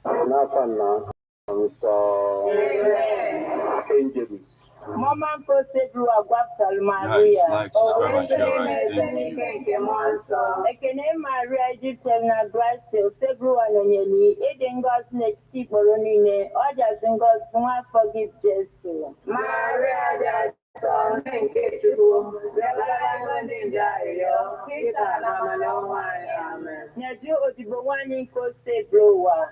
Nafana, so angels. Mama Posedu Aguaptal Maria. Like, subscribe, and share, right? Thank you. Ekene Maria Egyptian na Gracio Sebru Anonyeli Edengos next Tiporonine Ojasingos Puma forgive Jesus. Maria Son thank you. Nyaju Odibowani ko Sebruwa.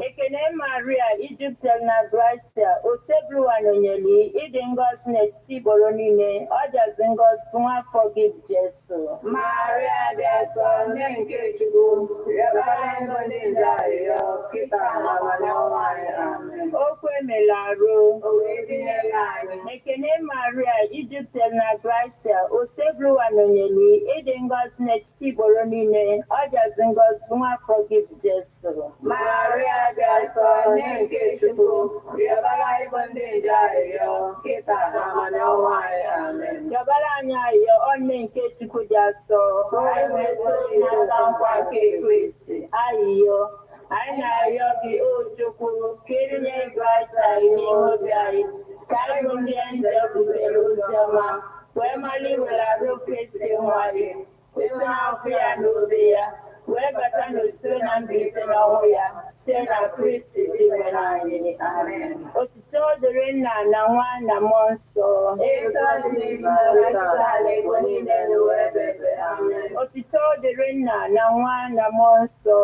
Ekene Maria Egyptian na Gracia Osebru Anonyeli Edengos next Tiporonine Ojasingos Puma forgive Jesus. Maria Son thank you. Okwe Melaro Ekene Maria Egypt na Gracia Osebru Anonyeli Edengos next Tiboronine Ojasingos Puma forgive Jesus. Maria Son thank you. Yabala nyayo onne nke Chukwu jaso ayo ana yogi Chukwu kirinye grasa ni obi kaimu ndiende kuteluzama wemali wela ro Kristi nwari sina afia n'obia webata n'osite na mbite na ọnwụ ya site na Kristi dị nwere anyị. Amen. Otito dịrị Nna na Nwa na Mmụọ Nsọ. Otito dịrị Nna na Nwa na Mmụọ Nsọ.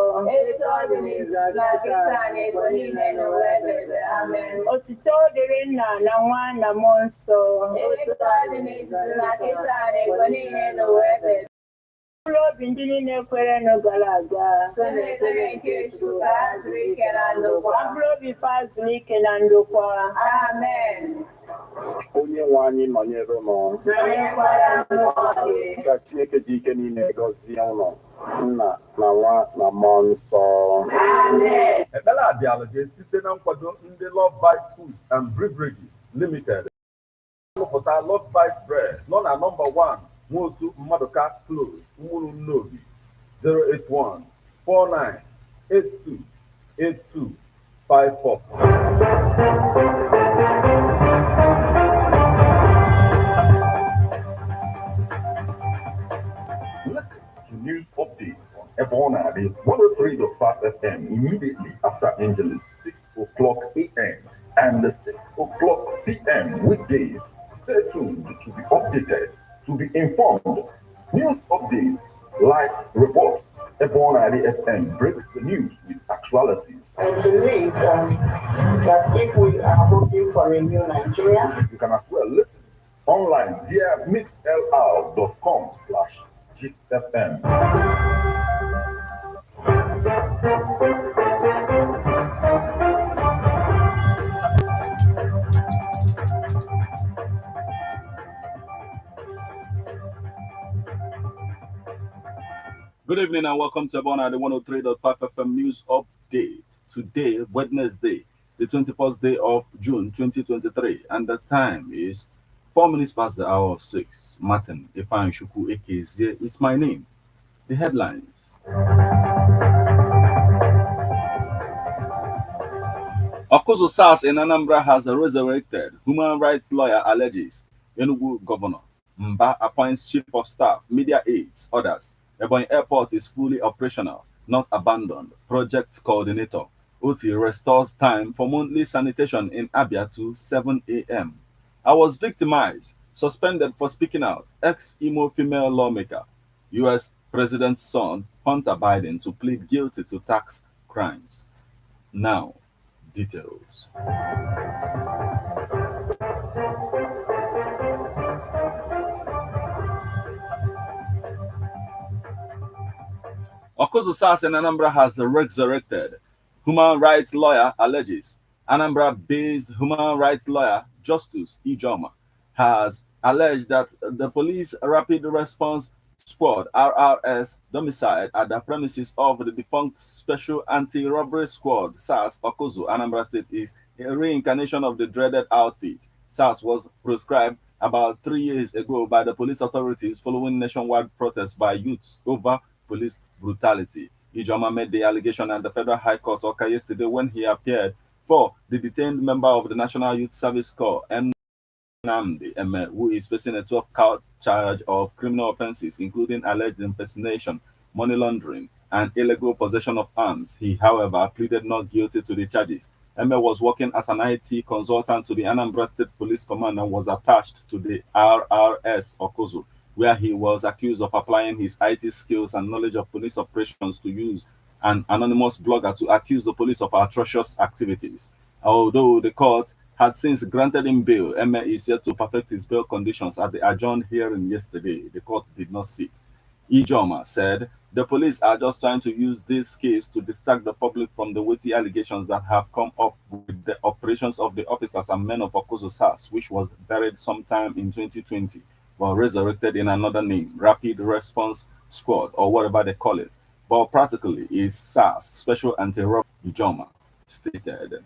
Otito dịrị Nna na Nwa na Mmụọ Nsọ. Ụlọ obi ndị niile kwere n'ogara aga. Mkpụrụ obi fa zuru ike na ndokwa. Amen. Onye nwe anyị nọnyere ụnụ. Ka Chineke dị ike niile gọzie ụnụ. Nna na Nwa na Mmụọ Nsọ. Amen. Ekpere abịala ga-esite na nkwado ndị Love Bite Foods and Beverages Limited. Alụpụta Love Bite Bread nọ na nọmba 1 Nwotu Mmaduka Close, Umuru Nnobi, 081-4982-8254. Listen to news updates on Ebonadi 103.5 FM immediately after Angelus 6 o'clock a.m. and 6 o'clock p.m. weekdays. Stay tuned to be updated, to be informed. News updates, live reports. Ebonadi FM breaks the news with actualities. I believe that if we are hoping for a new Nigeria, You can as well listen online via mixlr.com/gistfm. Good evening and welcome to Ebonadi 103.5 FM News Update. Today, Wednesday, the 21st day of June 2023, and the time is 4 minutes past the hour of 6. Martin Ifanshuku Ekezie is my name. The headlines. Okuzu SARS in Anambra has resurrected. Human rights lawyer alleges. Enugu governor. Mba appoints chief of staff, media aides, others. Ebonyi Airport is fully operational, not abandoned. Project coordinator. OT restores time for monthly sanitation in Abia to 7 a.m. I was victimized, suspended for speaking out. Ex-Imo female lawmaker. U.S. President's son, Hunter Biden, to plead guilty to tax crimes. Now, details. Okuzu SARS in Anambra has resurrected. Human rights lawyer alleges. Anambra-based human rights lawyer Justus Ijoma has alleged that the police rapid response squad RRS domiciled at the premises of the defunct Special Anti-Robbery Squad SARS Okuzu Anambra State is a reincarnation of the dreaded outfit. SARS was proscribed about 3 years ago by the police authorities following nationwide protests by youths over police brutality. Ijoma made the allegation at the Federal High Court Oka yesterday when he appeared for the detained member of the National Youth Service Corps, Nnamdi Eme, who is facing a 12-count charge of criminal offenses, including alleged impersonation, money laundering, and illegal possession of arms. He, however, pleaded not guilty to the charges. Eme was working as an IT consultant to the Anambra State Police Command and was attached to the RRS Okozo, where he was accused of applying his IT skills and knowledge of police operations to use an anonymous blogger to accuse the police of atrocious activities. Although the court had since granted him bail, Eme is yet to perfect his bail conditions at the adjourned hearing yesterday. The court did not sit. Ijoma said the police are just trying to use this case to distract the public from the weighty allegations that have come up with the operations of the officers and men of Okozo SARS, which was buried sometime in 2020, but resurrected in another name, Rapid Response Squad, or whatever they call it. But practically is SARS, Special Anti-Robbery. Ijoma stated.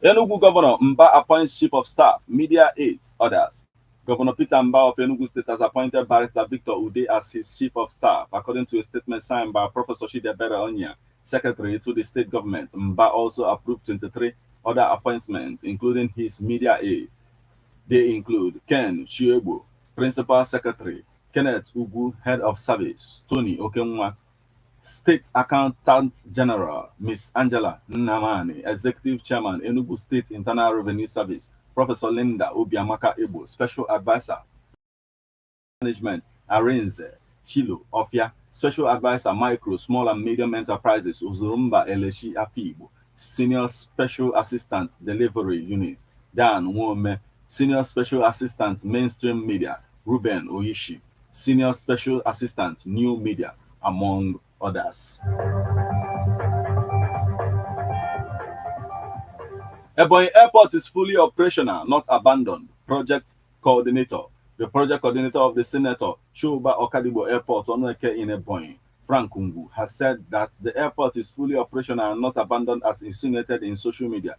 Enugu Governor Mba appoints Chief of Staff, Media Aides, others. Governor Peter Mba of Enugu State has appointed Barrister Victor Ude as his Chief of Staff, according to a statement signed by Professor Chidebere Onya, Secretary to the state government. Mba also approved 23 other appointments, including his media aides. They include Ken Chiegbo, Principal Secretary, Kenneth Ugu, Head of Service, Tony Okenwa, State Accountant General, Miss Angela Nnamani, Executive Chairman, Enugu State Internal Revenue Service, Professor Linda Obiamaka Ebo, Special Advisor, Management, Arinze, Chilo, Ofia, Special Advisor, Micro, Small and Medium Enterprises, Uzurumba Eleshi Afibo, Senior Special Assistant, Delivery Unit, Dan Wome, Senior Special Assistant, Mainstream Media, Ruben Oishi, Senior Special Assistant, New Media, among others. Ebonyi Airport is fully operational, not abandoned. Project coordinator. The project coordinator of the Senator Shoba Okadibo Airport, Onweke in Ebonyi, Frank Ungu, has said that the airport is fully operational and not abandoned as insinuated in social media.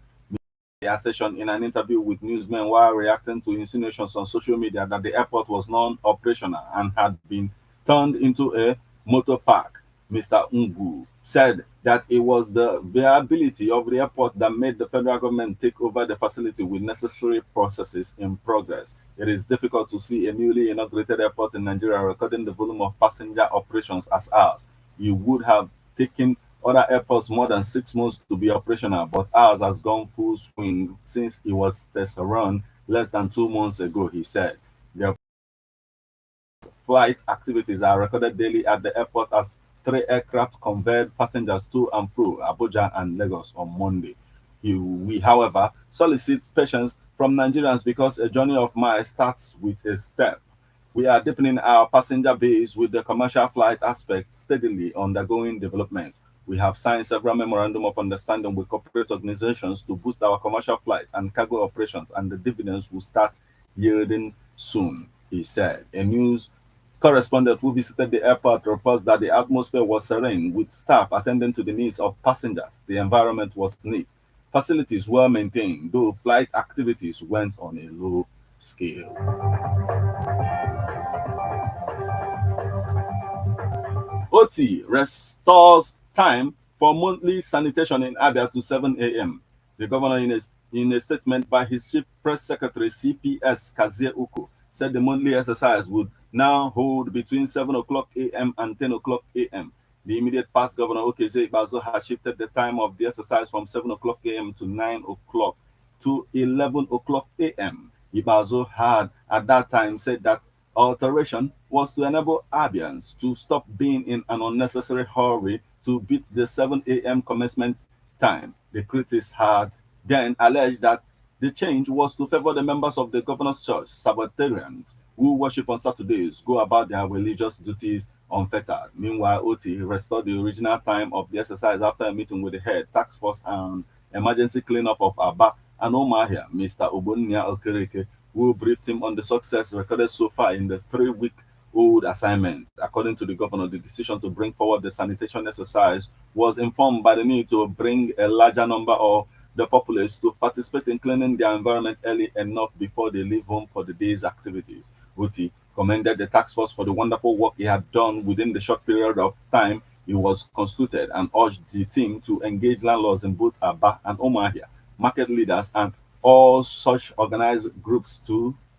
The assertion in an interview with newsmen while reacting to insinuations on social media that the airport was non-operational and had been turned into a motor park. Mr. Ungu said that it was the viability of the airport that made the federal government take over the facility with necessary processes in progress. It is difficult to see a newly inaugurated airport in Nigeria recording the volume of passenger operations as ours. You would have taken other airports more than 6 months to be operational, but ours has gone full swing since it was test run less than 2 months ago, he said. The flight activities are recorded daily at the airport as 3 aircraft conveyed passengers to and fro Abuja and Lagos on Monday. We, however, solicit patience from Nigerians because a journey of miles starts with a step. We are deepening our passenger base with the commercial flight aspect steadily undergoing development. We have signed several memorandum of understanding with corporate organizations to boost our commercial flights and cargo operations, and the dividends will start yielding soon, he said. A news correspondent who visited the airport reports that the atmosphere was serene, with staff attending to the needs of passengers. The environment was neat. Facilities were maintained, though flight activities went on a low scale. OT restores time for monthly sanitation in Abia to 7 a.m. The governor, in a statement by his chief press secretary, CPS Kazie Uko, said the monthly exercise would now hold between 7 o'clock a.m. and 10 o'clock a.m. The immediate past governor, Okezie Ikpeazu, has shifted the time of the exercise from 7 o'clock a.m. to 9 o'clock to 11 o'clock a.m. Ikpeazu had at that time said that alteration was to enable Abians to stop being in an unnecessary hurry to beat the 7 a.m. commencement time. The critics had then alleged that the change was to favor the members of the governor's church, Sabbatarians, who worship on Saturdays, go about their religious duties unfettered. Meanwhile, OT restored the original time of the exercise after a meeting with the head, task force, and emergency cleanup of Aba and Omahia, Mr. Obonia Okereke, who briefed him on the success recorded so far in the 3-week-old assignment. According to the governor, the decision to bring forward the sanitation exercise was informed by the need to bring a larger number of the populace to participate in cleaning their environment early enough before they leave home for the day's activities. Uti commended the task force for the wonderful work he had done within the short period of time he was constituted and urged the team to engage landlords in both Aba and Omahia, market leaders, and all such organized groups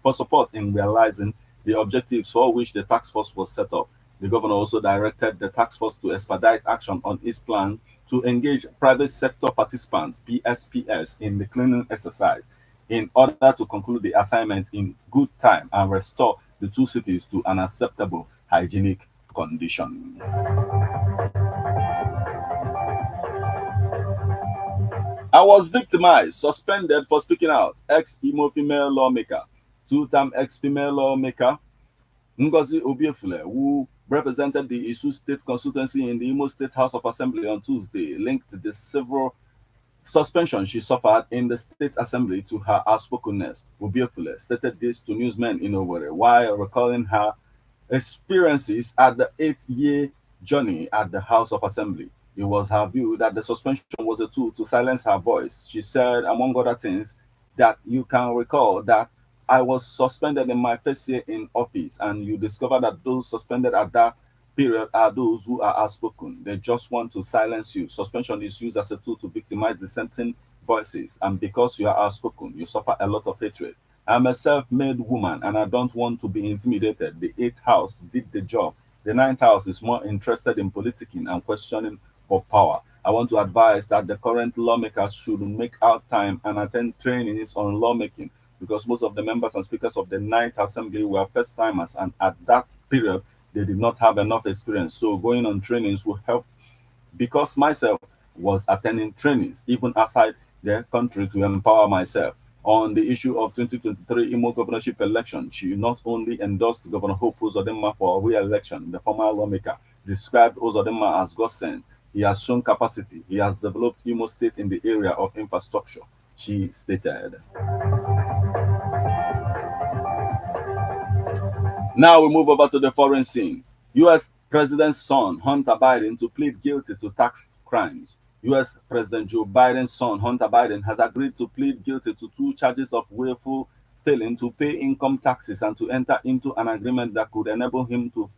for support in realizing the objectives for which the task force was set up. The governor also directed the task force to expedite action on its plan to engage private sector participants (PSPS) in the cleaning exercise in order to conclude the assignment in good time and restore the two cities to an acceptable hygienic condition. I was victimized, suspended for speaking out. Ex-Imo female lawmaker, two-time ex-female lawmaker Ngozi Obiefule, who represented the Isu State constituency in the Imo State House of Assembly on Tuesday, linked the several suspension she suffered in the State Assembly to her outspokenness. Obiefule stated this to newsmen in Owerri while recalling her experiences at the 8-year journey at the House of Assembly. It was her view that the suspension was a tool to silence her voice. She said, among other things, that you can recall that I was suspended in my first year in office, and you discover that those suspended at that period are those who are outspoken. They just want to silence you. Suspension is used as a tool to victimize dissenting voices, and because you are outspoken, you suffer a lot of hatred. I'm a self-made woman and I don't want to be intimidated. The 8th house did the job. The 9th house is more interested in politicking and questioning for power. I want to advise that the current lawmakers should make out time and attend trainings on lawmaking because most of the members and speakers of the 9th assembly were first timers, and at that period they did not have enough experience. So going on trainings will help, because myself was attending trainings even outside the country to empower myself. On the issue of 2023 Imo governorship election, she not only endorsed Governor Hope Uzodinma for re-election. The former lawmaker described Uzodinma as God sent. He has shown capacity. He has developed Imo State in the area of infrastructure, she stated. Now we move over to the foreign scene. U.S. President's son, Hunter Biden, to plead guilty to tax crimes. U.S. President Joe Biden's son, Hunter Biden, has agreed to plead guilty to 2 charges of willful failing to pay income taxes and to enter into an agreement that could enable him to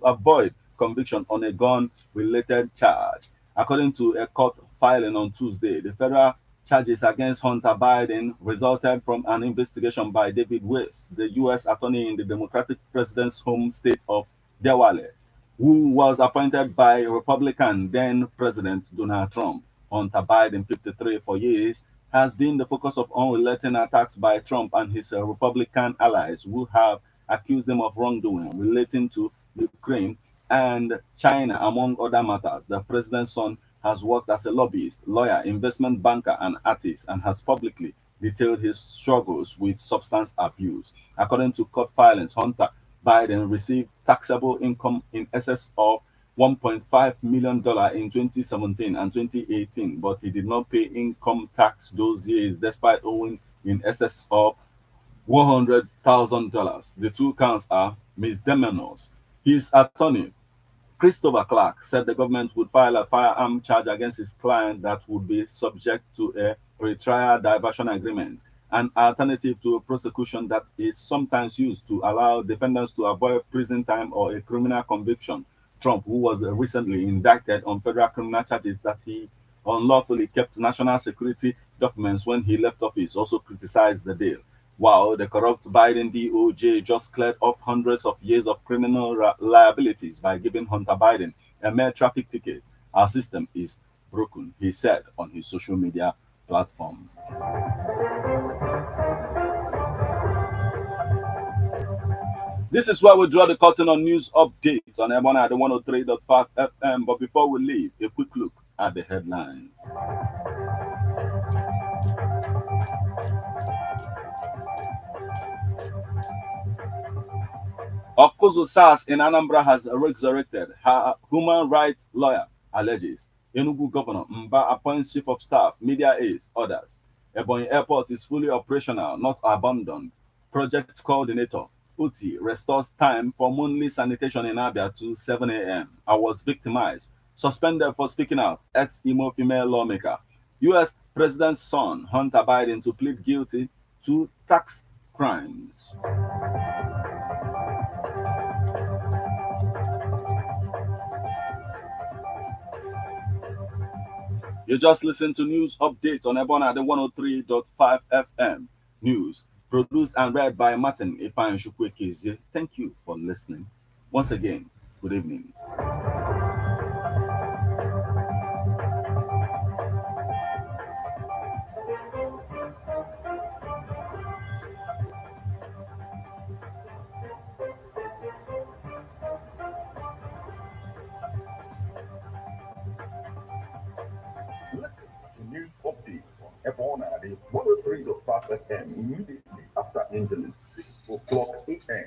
avoid conviction on a gun-related charge. According to a court filing on Tuesday, the federal charges against Hunter Biden resulted from an investigation by David Weiss, the U.S. attorney in the Democratic president's home state of Delaware, who was appointed by Republican then President Donald Trump. Hunter Biden, 53, for years, has been the focus of unrelenting attacks by Trump and his Republican allies who have accused him of wrongdoing relating to Ukraine and China, among other matters. The president's son has worked as a lobbyist, lawyer, investment banker, and artist, and has publicly detailed his struggles with substance abuse. According to court filings, Hunter Biden received taxable income in excess of $1.5 million in 2017 and 2018, but he did not pay income tax those years despite owing in excess of $100,000. The 2 counts are misdemeanors. His attorney, Christopher Clark, said the government would file a firearm charge against his client that would be subject to a pre-trial diversion agreement, an alternative to a prosecution that is sometimes used to allow defendants to avoid prison time or a criminal conviction. Trump, who was recently indicted on federal criminal charges that he unlawfully kept national security documents when he left office, also criticized the deal. While the corrupt Biden DOJ just cleared up hundreds of years of criminal liabilities by giving Hunter Biden a mere traffic ticket, our system is broken, he said on his social media platform. This is where we draw the curtain on news updates on Ebony at the 103.5 FM. But before we leave, a quick look at the headlines. Okuzu SARS in Anambra has resurrected. Her human rights lawyer alleges. Enugu Governor Mba appoints chief of staff, media aides, others. Ebony Airport is fully operational, not abandoned. Project coordinator Uti restores time for monthly sanitation in Abia to 7 a.m. I was victimized. Suspended for speaking out. Ex-Imo female lawmaker. U.S. President's son, Hunter Biden, to plead guilty to tax crimes. You just listened to news update on Ebona the 103.5 FM news, produced and read by Martin Ifan Shukwekizie. Thank you for listening. Once again, good evening. Listen to news updates on Ebona, the 103.5 FM immediately after Angeles, 6 o'clock